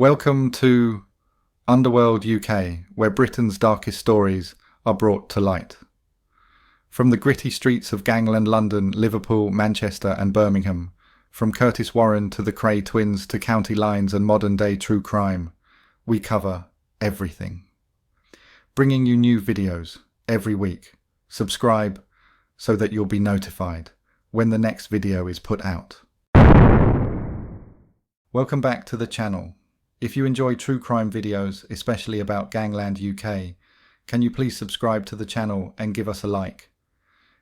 Welcome to Underworld UK, where Britain's darkest stories are brought to light. From the gritty streets of gangland London, Liverpool, Manchester and Birmingham, from Curtis Warren to the Cray twins to county lines and modern-day true crime, we cover everything. Bringing you new videos every week. Subscribe so that you'll be notified when the next video is put out. Welcome back to the channel. If you enjoy true crime videos, especially about Gangland UK, can you please subscribe to the channel and give us a like?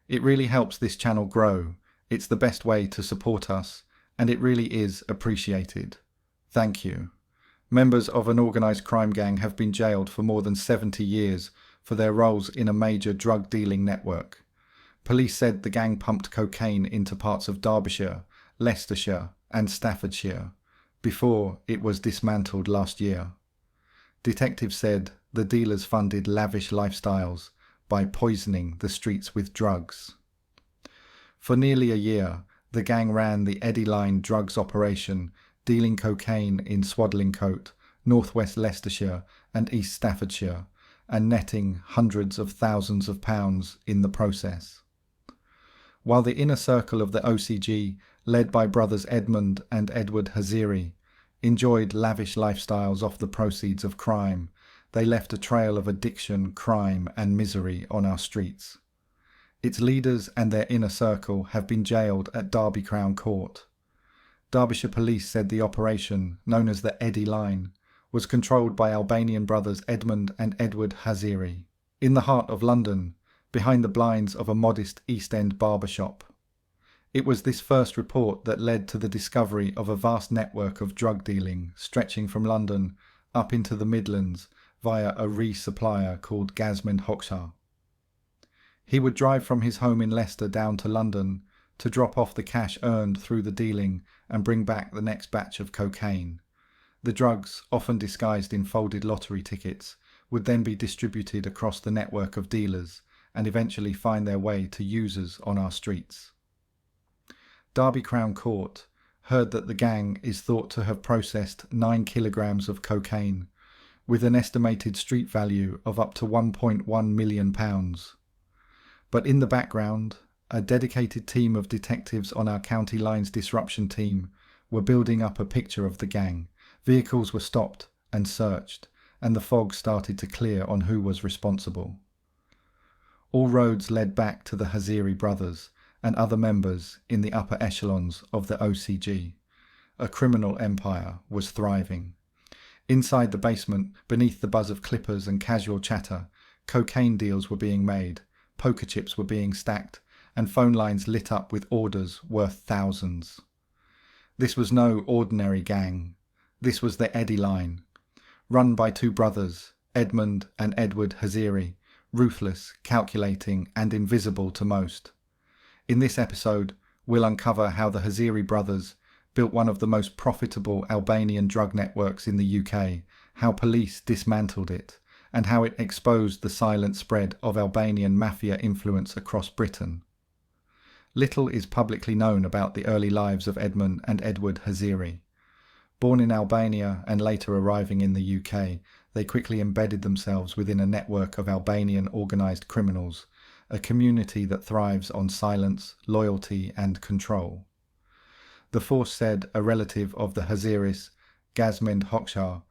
It really helps this channel grow. It's the best way to support us, and it really is appreciated. Thank you. Members of an organised crime gang have been jailed for more than 70 years for their roles in a major drug dealing network. Police said the gang pumped cocaine into parts of Derbyshire, Leicestershire and Staffordshire before it was dismantled last year. Detectives said the dealers funded lavish lifestyles by poisoning the streets with drugs. For nearly a year, the gang ran the Eddy Line drugs operation, dealing cocaine in Swadlincote, northwest Leicestershire and East Staffordshire, and netting hundreds of thousands of pounds in the process. While the inner circle of the OCG, led by brothers Edmund and Edward Haziri, enjoyed lavish lifestyles off the proceeds of crime, they left a trail of addiction, crime and misery on our streets. Its leaders and their inner circle have been jailed at Derby Crown Court. Derbyshire police said the operation, known as the Eddy Line, was controlled by Albanian brothers Edmund and Edward Haziri, in the heart of London, behind the blinds of a modest East End barbershop. It was this first report that led to the discovery of a vast network of drug dealing stretching from London up into the Midlands via a resupplier called Edmund and Edward. He would drive from his home in Leicester down to London to drop off the cash earned through the dealing and bring back the next batch of cocaine. The drugs, often disguised in folded lottery tickets, would then be distributed across the network of dealers and eventually find their way to users on our streets. Derby Crown Court heard that the gang is thought to have processed 9 kilograms of cocaine, with an estimated street value of up to £1.1 million. But in the background, a dedicated team of detectives on our County Lines disruption team were building up a picture of the gang. Vehicles were stopped and searched, and the fog started to clear on who was responsible. All roads led back to the Haziri brothers and other members in the upper echelons of the OCG. A criminal empire was thriving. Inside the basement, beneath the buzz of clippers and casual chatter, cocaine deals were being made, poker chips were being stacked, and phone lines lit up with orders worth thousands. This was no ordinary gang. This was the Eddy Line, run by two brothers, Edmund and Edward Haziri, ruthless, calculating and invisible to most. In this episode, we'll uncover how the Haziri brothers built one of the most profitable Albanian drug networks in the UK, how police dismantled it, and how it exposed the silent spread of Albanian Mafia influence across Britain. Little is publicly known about the early lives of Edmund and Edward Haziri. Born in Albania and later arriving in the UK, they quickly embedded themselves within a network of Albanian organised criminals, a community that thrives on silence, loyalty and control. The force said a relative of the Haziris, Edmund and Edward,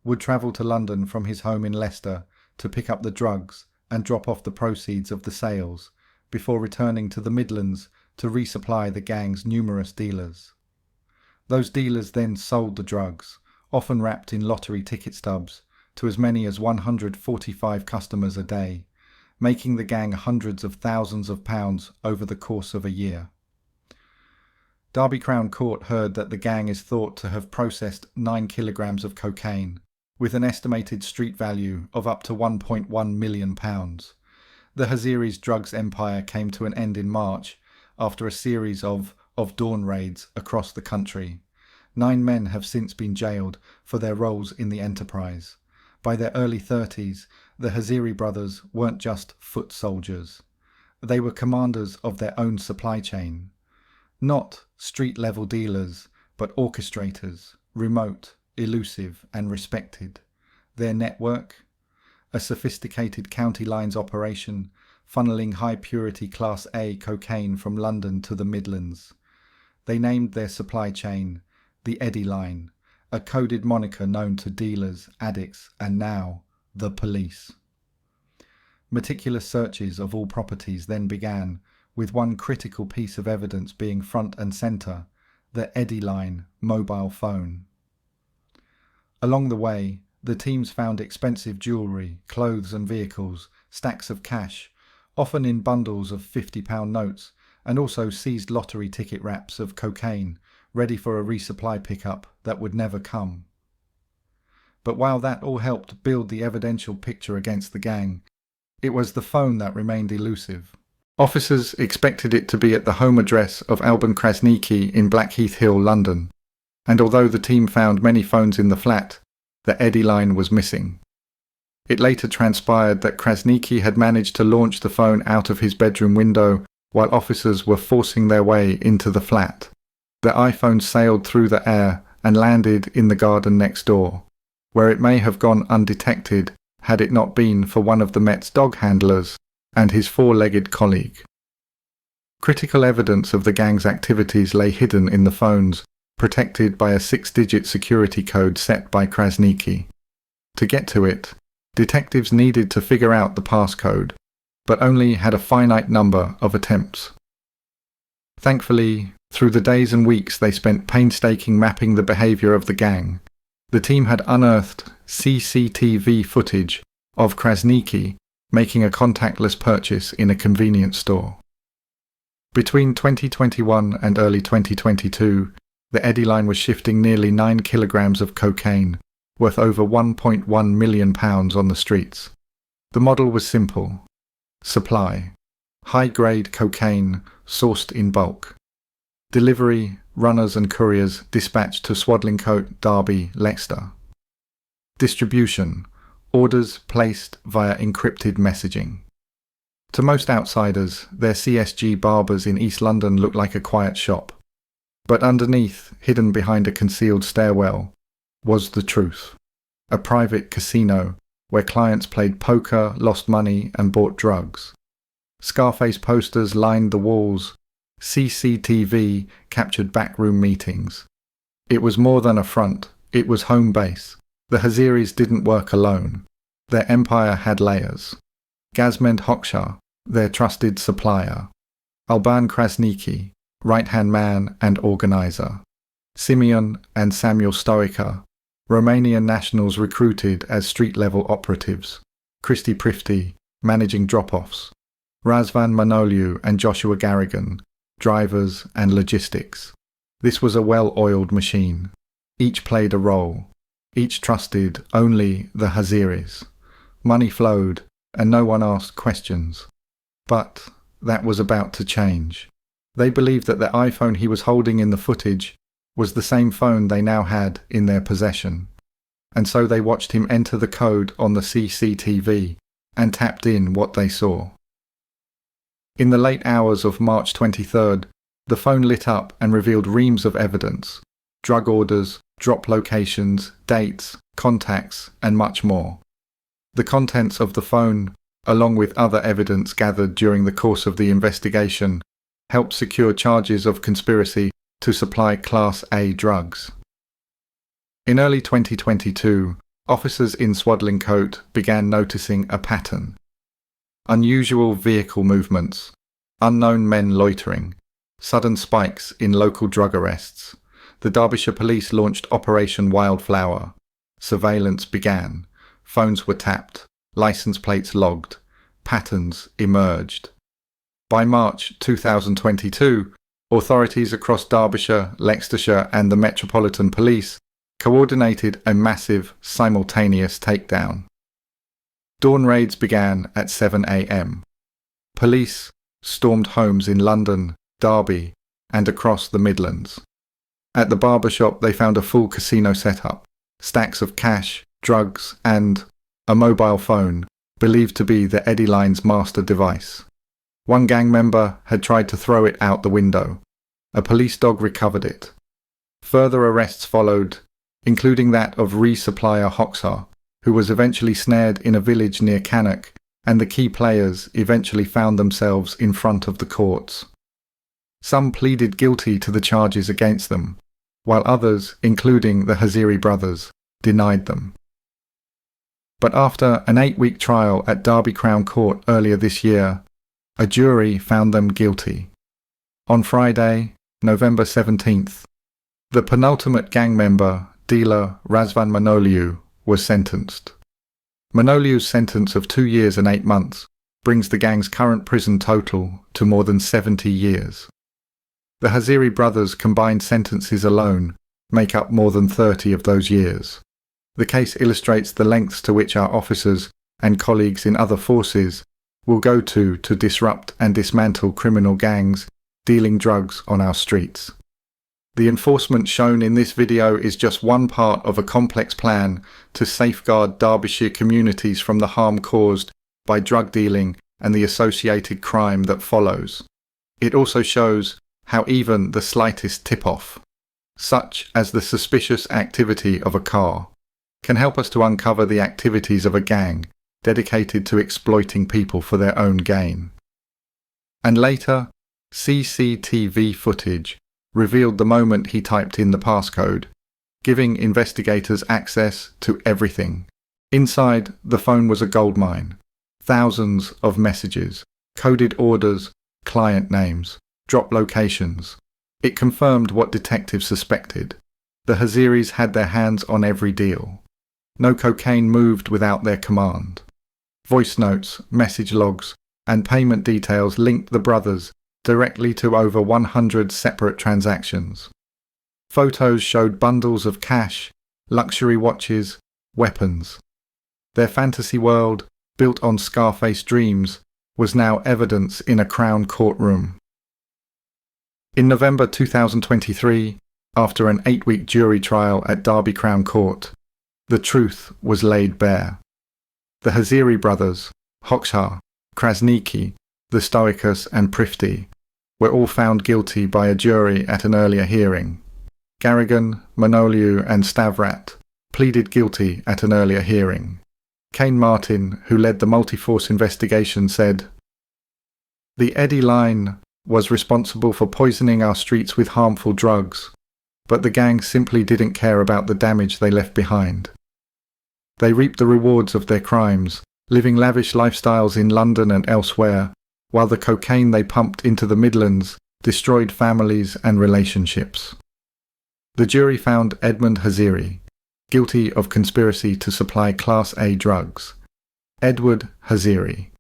would travel to London from his home in Leicester to pick up the drugs and drop off the proceeds of the sales, before returning to the Midlands to resupply the gang's numerous dealers. Those dealers then sold the drugs, often wrapped in lottery ticket stubs, to as many as 145 customers a day, making the gang hundreds of thousands of pounds over the course of a year. Derby Crown Court heard that the gang is thought to have processed 9 kilograms of cocaine, with an estimated street value of up to £1.1 million. The Haziri's drugs empire came to an end in March after a series of dawn raids across the country. 9 men have since been jailed for their roles in the enterprise. By their early 30s, the Haziri brothers weren't just foot soldiers. They were commanders of their own supply chain. Not street-level dealers, but orchestrators, remote, elusive and respected. Their network? A sophisticated county lines operation funneling high-purity Class A cocaine from London to the Midlands. They named their supply chain the Eddie Line, a coded moniker known to dealers, addicts, and now the police. Meticulous searches of all properties then began, with one critical piece of evidence being front and centre, the Eddie Line mobile phone. Along the way, the teams found expensive jewellery, clothes and vehicles, stacks of cash, often in bundles of £50 notes, and also seized lottery ticket wraps of cocaine, ready for a resupply pickup that would never come. But while that all helped build the evidential picture against the gang, it was the phone that remained elusive. Officers expected it to be at the home address of Albin Krasniqi in Blackheath Hill, London, and although the team found many phones in the flat, the Eddie Line was missing. It later transpired that Krasniqi had managed to launch the phone out of his bedroom window while officers were forcing their way into the flat. The iPhone sailed through the air and landed in the garden next door, where it may have gone undetected had it not been for one of the Met's dog handlers and his four-legged colleague. Critical evidence of the gang's activities lay hidden in the phones, protected by a 6-digit security code set by Krasniqi. To get to it, detectives needed to figure out the passcode, but only had a finite number of attempts. Thankfully, through the days and weeks they spent painstaking mapping the behaviour of the gang, the team had unearthed CCTV footage of Krasniqi making a contactless purchase in a convenience store. Between 2021 and early 2022, the Eddie Line was shifting nearly 9 kilograms of cocaine, worth over £1.1 million on the streets. The model was simple. Supply: high-grade cocaine sourced in bulk. Delivery: runners and couriers dispatched to Swadlincote, Derby, Leicester. Distribution: orders placed via encrypted messaging. To most outsiders, their CSG barbers in East London looked like a quiet shop. But underneath, hidden behind a concealed stairwell, was the truth. A private casino where clients played poker, lost money and bought drugs. Scarface posters lined the walls. CCTV captured backroom meetings. It was more than a front, it was home base. The Haziris didn't work alone. Their empire had layers. Gazmend Hoxha, their trusted supplier. Alban Krasniqi, right-hand man and organizer. Simeon and Samuel Stoica, Romanian nationals recruited as street-level operatives. Cristi Prifti, managing drop-offs. Razvan Manoliu and Joshua Garrigan, drivers and logistics. This was a well-oiled machine. Each played a role. Each trusted only the Haziris. Money flowed, and no one asked questions. But that was about to change. They believed that the iPhone he was holding in the footage was the same phone they now had in their possession. And so they watched him enter the code on the CCTV and tapped in what they saw. In the late hours of March 23rd, the phone lit up and revealed reams of evidence: drug orders, drop locations, dates, contacts, and much more. The contents of the phone, along with other evidence gathered during the course of the investigation, helped secure charges of conspiracy to supply Class A drugs. In early 2022, officers in Swadlincote began noticing a pattern. Unusual vehicle movements, unknown men loitering, sudden spikes in local drug arrests. The Derbyshire police launched Operation Wildflower. Surveillance began. Phones were tapped. License plates logged. Patterns emerged. By March 2022, authorities across Derbyshire, Leicestershire and the Metropolitan Police coordinated a massive, simultaneous takedown. Dawn raids began at 7 a.m. Police stormed homes in London, Derby, and across the Midlands. At the barbershop they found a full casino setup, stacks of cash, drugs, and a mobile phone, believed to be the Eddie Line's master device. One gang member had tried to throw it out the window. A police dog recovered it. Further arrests followed, including that of resupplier Hoxha, who was eventually snared in a village near Cannock, and the key players eventually found themselves in front of the courts. Some pleaded guilty to the charges against them, while others, including the Haziri brothers, denied them. But after an 8-week trial at Derby Crown Court earlier this year, a jury found them guilty. On Friday, November 17th, the penultimate gang member, dealer Razvan Manoliu, was sentenced. Manoliu's sentence of 2 years and 8 months brings the gang's current prison total to more than 70 years. The Haziri brothers' combined sentences alone make up more than 30 of those years. The case illustrates the lengths to which our officers and colleagues in other forces will go to disrupt and dismantle criminal gangs dealing drugs on our streets. The enforcement shown in this video is just one part of a complex plan to safeguard Derbyshire communities from the harm caused by drug dealing and the associated crime that follows. It also shows how even the slightest tip-off, such as the suspicious activity of a car, can help us to uncover the activities of a gang dedicated to exploiting people for their own gain. And later, CCTV footage revealed the moment he typed in the passcode, giving investigators access to everything. Inside, the phone was a goldmine. Thousands of messages, coded orders, client names, drop locations. It confirmed what detectives suspected. The Haziris had their hands on every deal. No cocaine moved without their command. Voice notes, message logs, and payment details linked the brothers directly to over 100 separate transactions. Photos showed bundles of cash, luxury watches, weapons. Their fantasy world, built on Scarface dreams, was now evidence in a Crown courtroom. In November 2023, after an 8-week jury trial at Derby Crown Court, the truth was laid bare. The Haziri brothers, Hoxha, Krasniki, the Stoikas and Prifty, were all found guilty by a jury at an earlier hearing. Garrigan, Manoliu and Stavrat pleaded guilty at an earlier hearing. Kane Martin, who led the multi-force investigation, said, "The Eddie line was responsible for poisoning our streets with harmful drugs, but the gang simply didn't care about the damage they left behind. They reaped the rewards of their crimes, living lavish lifestyles in London and elsewhere, while the cocaine they pumped into the Midlands destroyed families and relationships." The jury found Edmund Haziri guilty of conspiracy to supply Class A drugs. Edward Haziri,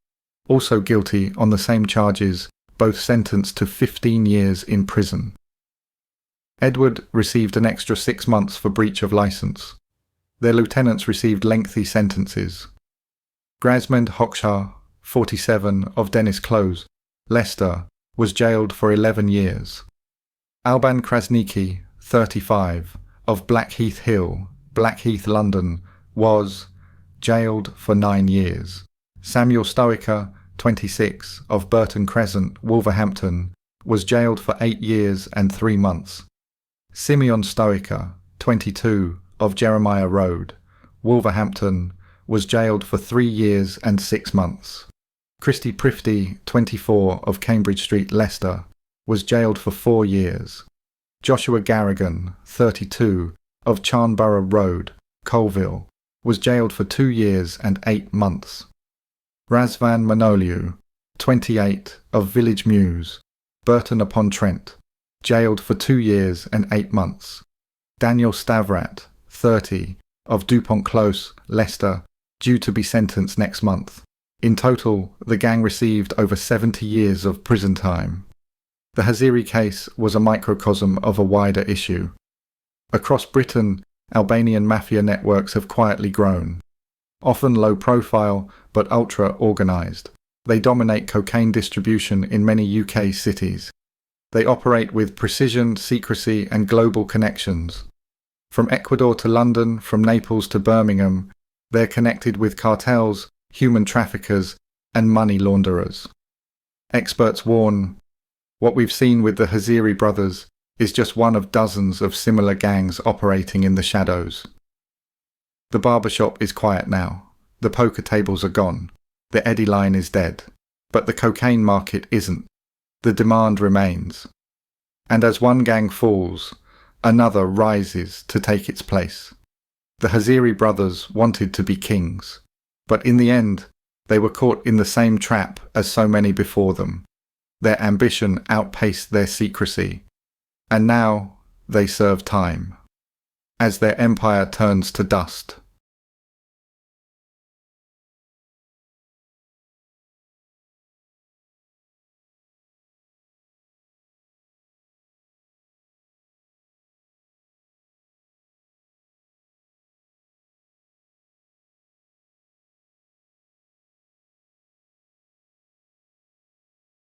also guilty on the same charges, both sentenced to 15 years in prison. Edward received an extra 6 months for breach of licence. Their lieutenants received lengthy sentences. Grasmend Hoxha, 47, of Dennis Close, Leicester, was jailed for 11 years. Alban Krasniki, 35, of Blackheath Hill, Blackheath, London, was jailed for 9 years. Samuel Stoica, 26, of Burton Crescent, Wolverhampton, was jailed for 8 years and 3 months. Simeon Stoica, 22, of Jeremiah Road, Wolverhampton, was jailed for 3 years and 6 months. Christy Prifty, 24, of Cambridge Street, Leicester, was jailed for 4 years. Joshua Garrigan, 32, of Charnborough Road, Colville, was jailed for 2 years and 8 months. Razvan Manoliu, 28, of Village Mews, Burton-upon-Trent, jailed for 2 years and 8 months. Daniel Stavrat, 30, of Dupont Close, Leicester, due to be sentenced next month. In total, the gang received over 70 years of prison time. The Haziri case was a microcosm of a wider issue. Across Britain, Albanian Mafia networks have quietly grown. Often low profile, but ultra-organised. They dominate cocaine distribution in many UK cities. They operate with precision, secrecy and global connections. From Ecuador to London, from Naples to Birmingham, they're connected with cartels, human traffickers and money launderers. Experts warn, what we've seen with the Haziri brothers is just one of dozens of similar gangs operating in the shadows. The barbershop is quiet now. The poker tables are gone. The Eddie line is dead. But the cocaine market isn't. The demand remains. And as one gang falls, another rises to take its place. The Haziri brothers wanted to be kings, but in the end, they were caught in the same trap as so many before them. Their ambition outpaced their secrecy, and now they serve time. As their empire turns to dust,